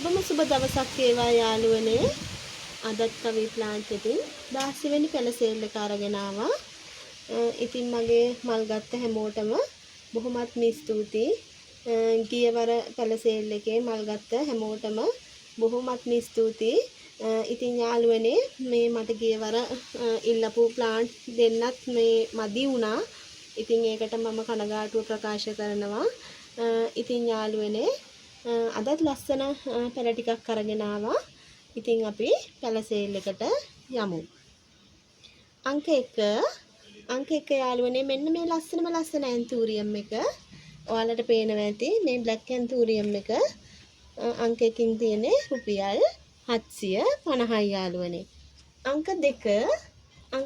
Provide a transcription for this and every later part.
සුබම සුබ දවසක් වේවා යාළුවනේ. අදත් කවි ප්ලාන්ට් එකෙන් 16 වෙනි පැල සේල් එක අරගෙන ආවා. ඉතින් මගේ මල් ගත්ත හැමෝටම බොහොමත්ම ස්තුතියි. ගියවර පැල සේල් එකේ මල් ගත්ත හැමෝටම බොහොමත්ම ස්තුතියි. ඉතින් යාළුවනේ මේ මට ගියවර ඉල්ලපු ප්ලාන්ට් දෙන්නත් මේ මදි වුණා. ඉතින් ඒකට මම කනගාටුව ප්‍රකාශ කරනවා. ඉතින් යාළුවනේ අදත් ලස්සන පැල ටිකක් අරගෙන ආවා. ඉතින් අපි පැල සේල් එකට යමු. අංක 1 යාළුවනේ මෙන්න මේ ලස්සන ඇන්තූරියම් එක. ඔයාලට පේනවා ඇති මේ බ්ලැක් ඇන්තූරියම් එක අංක 1කින් තියෙන්නේ රුපියල් 750යි යාළුවනේ. අංක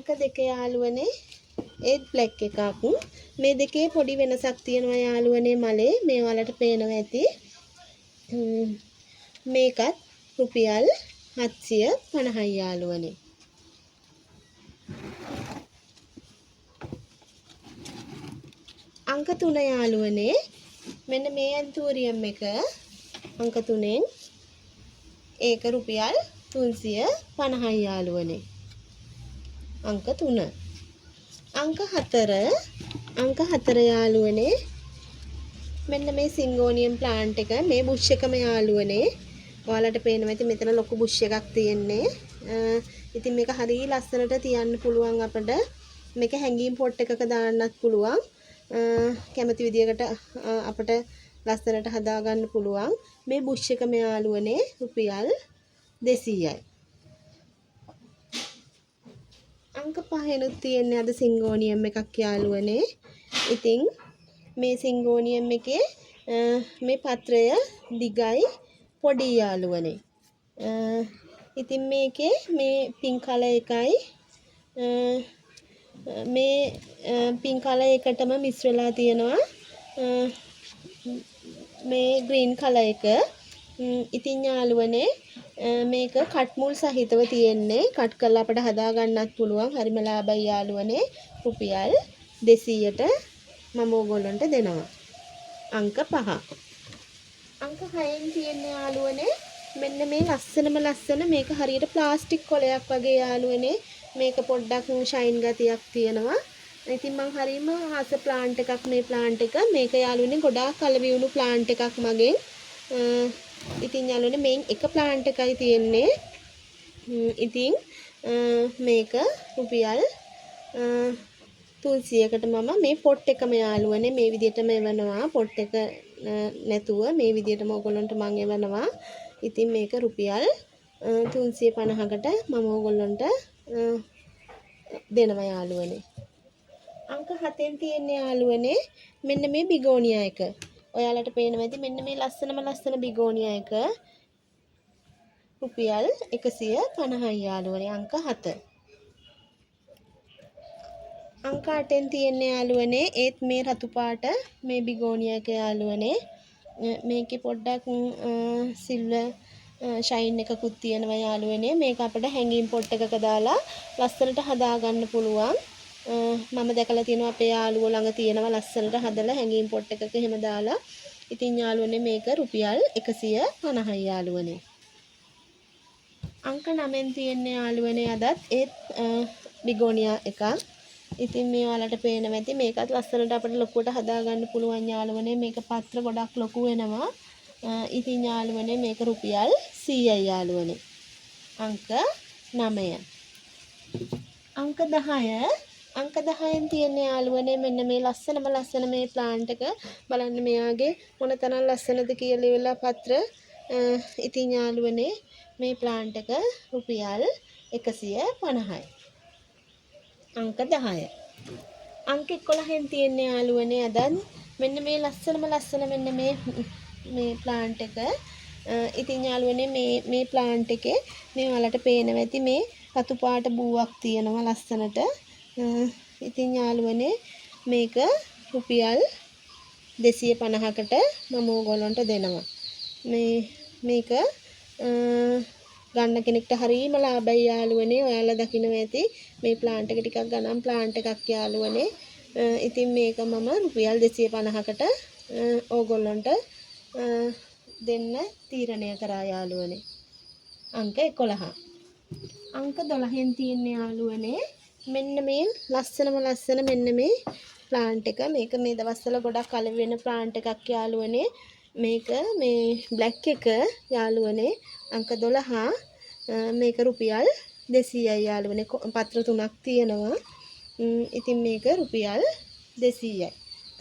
2 යාළුවනේ ඒත් බ්ලැක් එකක්. මේ දෙකේ පොඩි වෙනසක් තියෙනවා යාළුවනේ මලේ. මේ ඔයාලට පේනවා ඇති. මේකත් රුපියල් 750යි යාළුවනේ. අංක 3 යාළුවනේ මෙන්න මේ ඇන්තූරියම් එක අංක 3ෙන් ඒක රුපියල් 350යි යාළුවනේ. අංක 3. අංක 4 යාළුවනේ මෙන්න මේ සිංගෝනියම් ප්ලාන්ට් එක මේ බුෂ් එකම යාළුවනේ. ඔයාලට පේනවා ඇති මෙතන ලොකු බුෂ් එකක් තියෙන්නේ. ඉතින් මේක හරිය ලස්සනට තියන්න පුළුවන් අපිට. මේක හැංගීම් පොට් එකක දාන්නත් පුළුවන්. කැමති විදියකට අපිට ලස්සනට හදා ගන්න පුළුවන්. මේ බුෂ් එකම යාළුවනේ රුපියල් 200යි. අංක 5 තියෙන්නේ අද සිංගෝනියම් එකක් යාළුවනේ. ඉතින් මේ සිංගෝනියම් එකේ මේ පත්‍රය දිගයි පොඩි යාළුවනේ. ඉතින් මේකේ මේ පින්ක් කලර් එකයි මේ පින්ක් කලර් එකටම මික්ස් වෙලා තියෙනවා මේ ග්‍රීන් කලර් එක. ඉතින් යාළුවනේ මේක කට් මුල් සහිතව තියෙන්නේ. කට් කරලා අපිට හදා ගන්නත් පුළුවන්. හරිම ලාභයි යාළුවනේ. රුපියල් 200ට මම ඕගොල්ලන්ට දෙනවා. අංක 5. අංක 6න් තියෙන යාළුවනේ මෙන්න මේ ලස්සන මේක හරියට ප්ලාස්ටික් කොලයක් වගේ යාළුවනේ. මේක පොඩ්ඩක් ෂයින් ගතියක් තියෙනවා. ඉතින් මම හරීම ආස ප්ලාන්ට් එකක් මේ ප්ලාන්ට් එක. මේක යාළුවනේ ගොඩාක් කලවියුණු ප්ලාන්ට් එකක් මගෙන්. ඉතින් යාළුවනේ මේන් එක ප්ලාන්ට් එකයි තියෙන්නේ. ඉතින් මේක රුපියල් 300කට මම මේ පොට් එකම යාළුවනේ මේ විදිහටම එවනවා. පොට් එක නැතුව මේ විදිහටම ඔයගොල්ලන්ට මම එවනවා. ඉතින් මේක රුපියල් 350කට මම ඔයගොල්ලන්ට දෙනවා යාළුවනේ. අංක 7න් තියෙන යාළුවනේ මෙන්න මේ බිගෝනියා එක. ඔයාලට පේනවා ඇති මෙන්න මේ ලස්සන බිගෝනියා එක රුපියල් 150යි යාළුවනේ. අංක 7. අංක 8න් තියෙන යාළුවනේ ඒත් මේ රතු පාට මේ බිගෝනියා එක යාළුවනේ. මේකේ පොඩ්ඩක් සිල්වර් ෂයින් එකකුත් තියෙනවා යාළුවනේ. මේක අපිට හැංගීම් පොට් එකක දාලා ලස්සනට හදා ගන්න පුළුවන්. මම දැකලා තියෙනවා අපේ යාළුවෝ ළඟ තියෙනවා ලස්සනට හදලා හැංගීම් පොට් එකක එහෙම දාලා. ඉතින් යාළුවනේ මේක රුපියල් 150යි යාළුවනේ. අංක 9න් තියෙන යාළුවනේ අදත් ඒත් බිගෝනියා එකක්. ඉතින් මේ ඔයාලට පේනවා ඇති මේකත් ලස්සනට අපිට ලොකුවට හදා ගන්න පුළුවන් යාළුවනේ. මේක පත්‍ර ගොඩක් ලොකු වෙනවා. ඉතින් යාළුවනේ මේක රුපියල් 100යි යාළුවනේ. අංක 9. අංක 10න් තියෙන යාළුවනේ මෙන්න මේ ලස්සන මේ ප්ලාන්ට් එක බලන්න මෙයාගේ මොනතරම් ලස්සනද කියලා ඉවලා පත්‍ර. ඉතින් යාළුවනේ මේ ප්ලාන්ට් එක රුපියල් 150යි. අංක 10. අංක 11න් තියෙන යාළුවනේ අදත් මෙන්න මේ ලස්සන මෙන්න මේ ප්ලාන්ට් එක. ඉතින් යාළුවනේ මේ ප්ලාන්ට් එකේ මේ ඔයාලට පේනවා ඇති මේ රතු පාට බූවක් තියෙනවා ලස්සනට. ඉතින් යාළුවනේ මේක රුපියල් 250කට මම ඕගොල්ලන්ට දෙනවා. මේක ගන්න කෙනෙක්ට හරීම ලාභයි යාළුවනේ. ඔයාලා දකිනවා ඇති මේ ප්ලාන්ට් එක ටිකක් ගණන් ප්ලාන්ට් එකක් යාළුවනේ. ඉතින් මේක මම රුපියල් 250කට ඕගොල්ලන්ට දෙන්න තීරණය කරා යාළුවනේ. අංක 11. අංක 12න් තියෙන්නේ යාළුවනේ මෙන්න මේ ලස්සන මෙන්න මේ ප්ලාන්ට් එක. මේක මේ දවස්වල ගොඩක් අලෙවි වෙන ප්ලාන්ට් එකක් යාළුවනේ. මේක මේ බ්ලැක් එක යාළුවනේ අංක 12. මේක රුපියල් 200යි යාළුවනේ. පත්‍ර 3ක් තියෙනවා. ඉතින් මේක රුපියල් 200යි.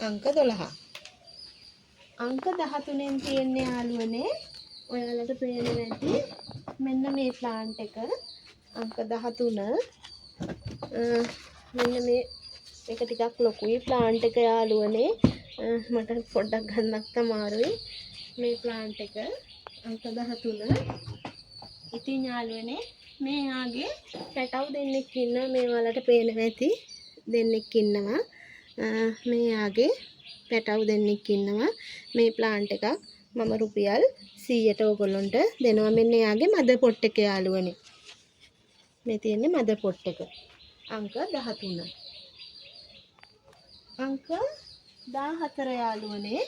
අංක 12. අංක 13න් තියෙන්නේ යාළුවනේ ඔයාලට පේනවා ඇති මෙන්න මේ ප්ලාන්ට් එක. අංක 13 මෙන්න මේ එක ටිකක් ලොකුයි ප්ලාන්ට් එක යාළුවනේ. මට පොඩ්ඩක් ගන්නත් අමාරුයි මේ ප්ලාන්ට් එක. අංක 13. ඉතින් යාළුවනේ මේ ආගේ පැටව් දෙන්නෙක් ඉන්නවා. මේ ඔයාලට පේනවා ඇති දෙන්නෙක් ඉන්නවා. මේ ආගේ පැටව් දෙන්නෙක් ඉන්නවා. මේ ප්ලාන්ට් එකක් මම රුපියල් 100ට ඕගොල්ලන්ට දෙනවා. මෙන්න යාගේ මදර් පොට් එක යාළුවනේ. මේ තියෙන්නේ මදර් පොට් එක. අංක 13. අංක 14 යාළුවනේ.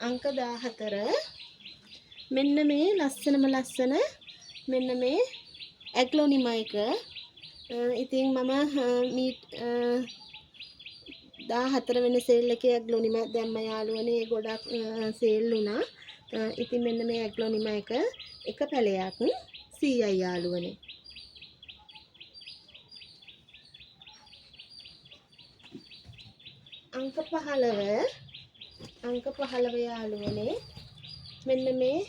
අංක 14 මෙන්න මේ ලස්සන මෙන්න මේ ඇග්ලොනිමා එක. ඉතින් මම 14 වෙනි සේල් එකේ ඇග්ලොනිමා දැම්ම යාළුවනේ. ගොඩක් සේල් වුණා. ඉතින් මෙන්න මේ ඇග්ලොනිමා එක පැලයක් 100යි යාළුවනේ. අංක 15 යාළුවනේ මෙන්න මේ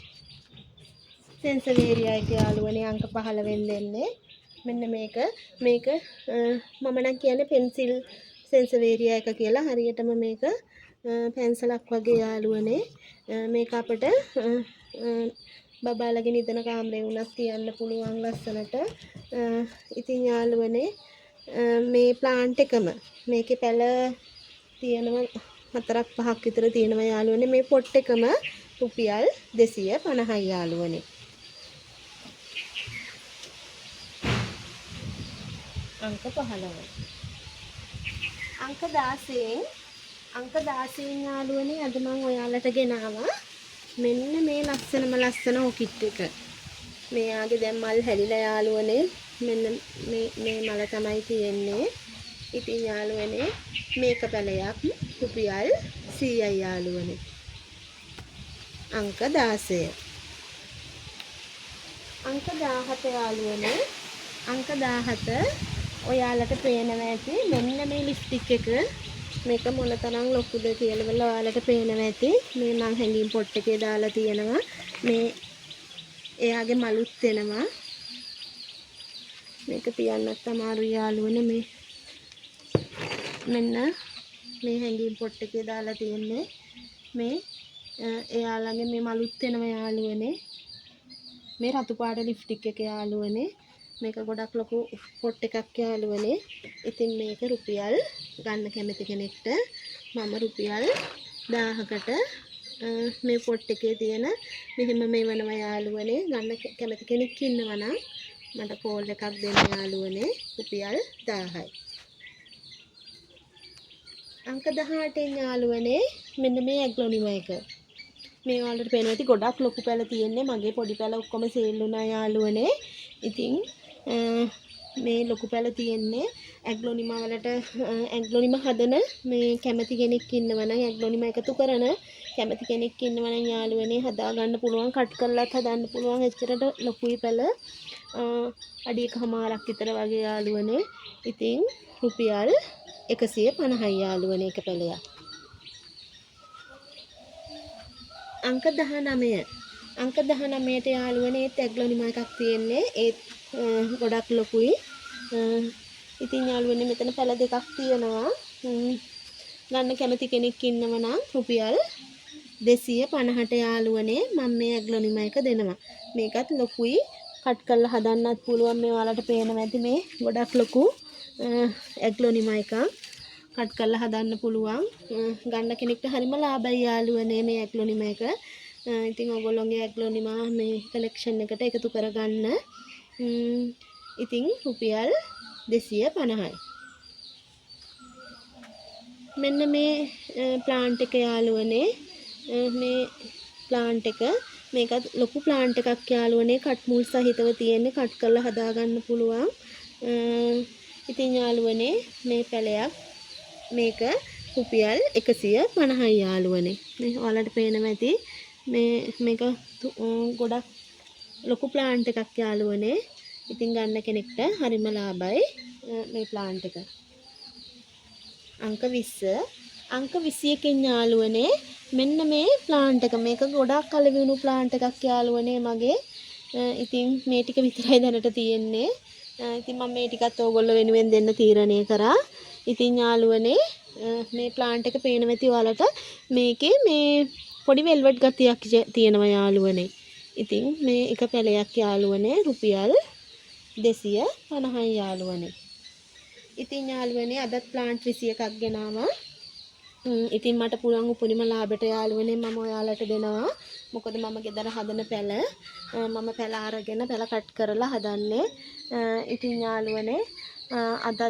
සෙන්සවේරියා එක යාළුවනේ. අංක 15න් දෙන්නේ මෙන්න මේක මම නම් කියන්නේ පෙන්සිල් සෙන්සවේරියා එක කියලා. හරියටම මේක පැන්සලක් වගේ යාළුවනේ. මේක අපිට බබාලගේ නිදන කාමරේ වුණත් තියන්න පුළුවන් ලස්සනට. ඉතින් යාළුවනේ මේ ප්ලාන්ට් එකම මේකේ පැල තියෙනවා 4ක් 5ක් විතර තියෙනවා යාළුවනේ. මේ පොට් එකම රුපියල් 250යි යාළුවනේ. අංක 15. අංක 16 යාළුවනේ අද මම ඔයාලට ගෙනාවා මෙන්න මේ ලස්සන ඕකිඩ් එක. මෙයාගේ දැන් මල් හැලිලා යාළුවනේ. මෙන්න මේ මල තමයි තියෙන්නේ. ඉතින් යාළුවනේ මේක පැලයක් රුපියල් 100යි යාළුවනේ. අංක 16. අංක 17 යාළුවනේ. අංක 17 ඔයාලට පේනවා ඇති මෙන්න මේ ලිප්ස්ටික් එක. මේක මොනතරම් ලොකුද කියලා ඔයාලට පේනවා ඇති. මේ මං හැංගීම් පොට් එකේ දාලා තියෙනවා. මේ එයාගේ මලුත් වෙනවා. මේක තියන්නත් අමාරුයි යාළුවනේ. මෙන්න මේ හැංගීම් පොට් එකේ දාලා තියෙන්නේ මේ එයාලගේ මේ මලුත් වෙනවා යාළුවනේ. මේ රතු පාට ලිප්ස්ටික් එක යාළුවනේ. මේක ගොඩක් ලොකු පොට් එකක් යාළුවනේ. ඉතින් මේක රුපියල් ගන්න කැමති කෙනෙක්ට මම රුපියල් 1000කට මේ පොට් එකේ තියෙන මෙහෙම මේ වෙනවා යාළුවනේ. ගන්න කැමති කෙනෙක් ඉන්නවා නම් මට කෝල් එකක් දෙන්න යාළුවනේ. රුපියල් 1000යි. අංක 18 යාළුවනේ මෙන්න මේ ඇග්ලොනිමා එක. මේ වලට පේනවා ඇති ගොඩක් ලොකු පැල තියෙන්නේ. මගේ පොඩි පැල ඔක්කොම සේල් වුණා යාළුවනේ. ඉතින් මේ ලොකු පැල තියෙන්නේ ඇග්ලොනිමා වලට. ඇග්ලොනිමා හදන මේ කැමති කෙනෙක් ඉන්නවා නම් ඇග්ලොනිමා එකතු කරන කැමති කෙනෙක් ඉන්නවා නම් යාළුවනේ හදා ගන්න පුළුවන්. කට් කරලාත් හදන්න පුළුවන්. එච්චරට ලොකුයි පැල. අඩි එකමාරක් විතර වගේ යාළුවනේ. ඉතින් රුපියල් 150යි යාළුවනේ එක පැලයක්. අංක 19. අංක 19ට යාළුවනේ ඒත් ඇග්ලොනිමා එකක් තියෙන්නේ. ඒත් ගොඩක් ලොකුයි. ඉතින් යාළුවනේ මෙතන පැල දෙකක් තියෙනවා. ගන්න කැමති කෙනෙක් ඉන්නව නම් රුපියල් 250ට යාළුවනේ මම මේ ඇග්ලොනිමා එක දෙනවා. මේකත් ලොකුයි. කට් කරලා හදන්නත් පුළුවන්. මේ ඔයාලට පේනවා ඇති මේ ගොඩක් ලොකු ඇග්ලොනිමා එකක්. කට් කරලා හදන්න පුළුවන්. ගන්න කෙනෙක්ට හරිම ලාභයි යාළුවනේ මේ ඇග්ලොනිමා එක. ඉතින් ඔයගොල්ලෝගේ ඇග්ලොනිමා මේ කලෙක්ෂන් එකට එකතු කරගන්න. ඉතින් රුපියල් 250යි. මෙන්න මේ ප්ලාන්ට් එක යාළුවනේ. මේ ප්ලාන්ට් එක මේකත් ලොකු ප්ලාන්ට් එකක් යාළුවනේ. කට් මුල් සහිතව තියෙන්නේ. කට් කරලා හදාගන්න පුළුවන්. ඉතින් යාළුවනේ මේ පැලයක් මේක රුපියල් 150යි යාළුවනේ. මේ ඔයාලට පේනවා ඇති මේක ගොඩක් ලොකු ප්ලාන්ට් එකක් යාළුවනේ. ඉතින් ගන්න කෙනෙක්ට හරිම ලාභයි මේ ප්ලාන්ට් එක. අංක 20 අංක 21කින් යාළුවනේ මෙන්න මේ ප්ලාන්ට් එක. මේක ගොඩක් කල වුණු ප්ලාන්ට් එකක් යාළුවනේ මගේ. ඉතින් මේ ටික විතරයි දැනට තියෙන්නේ. ඉතින් මම මේ ටිකත් ඕගොල්ලෝ වෙනුවෙන් දෙන්න තීරණය කරා. ඉතින් යාළුවනේ මේ ප්ලාන්ට් එක පේනවා ඇති ඔයාලට. මේකේ මේ පොඩි වෙල්වෙට් ගතියක් තියෙනවා යාළුවනේ. ඉතින් මේ එක පැලයක් යාළුවනේ රුපියල් 250යි යාළුවනේ. ඉතින් යාළුවනේ අදත් ප්ලාන්ට් 21ක් ගෙනාවා. ඉතින් මට පුළුවන් උපරිම ලාභයට යාළුවනේ මම ඔයාලට දෙනවා. මොකද මම ගෙදර හදන පැල මම පැල අරගෙන පැල කට් කරලා හදන්නේ. ඉතින් යාළුවනේ අදත්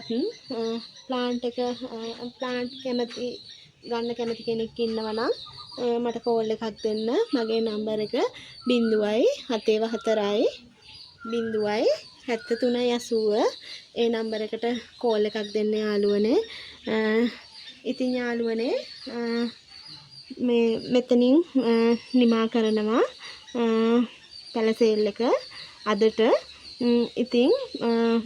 ප්ලාන්ට් කැමති ගන්න කැමති කෙනෙක් ඉන්නවා නම් මට කෝල් එකක් දෙන්න. මගේ නම්බර එක 074යි 07380 ඒ නම්බර එකට කෝල් එකක් දෙන්න යාළුවනේ. ඉතින් යාළුවනේ මේ මෙතනින් නිමා කරනවා පැල සේල් එක අදට. ඉතින්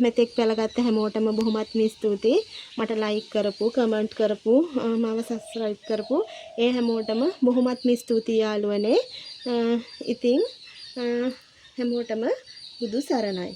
මෙතෙක් පැලගත්ත හැමෝටම බොහොමත්ම ස්තුතියි. මට ලයික් කරපු, කමෙන්ට් කරපු, මාව සබ්ස්ක්‍රයිබ් කරපු ඒ හැමෝටම බොහොමත්ම ස්තුතියි යාළුවනේ. ඉතින් හැමෝටම බුදු සරණයි.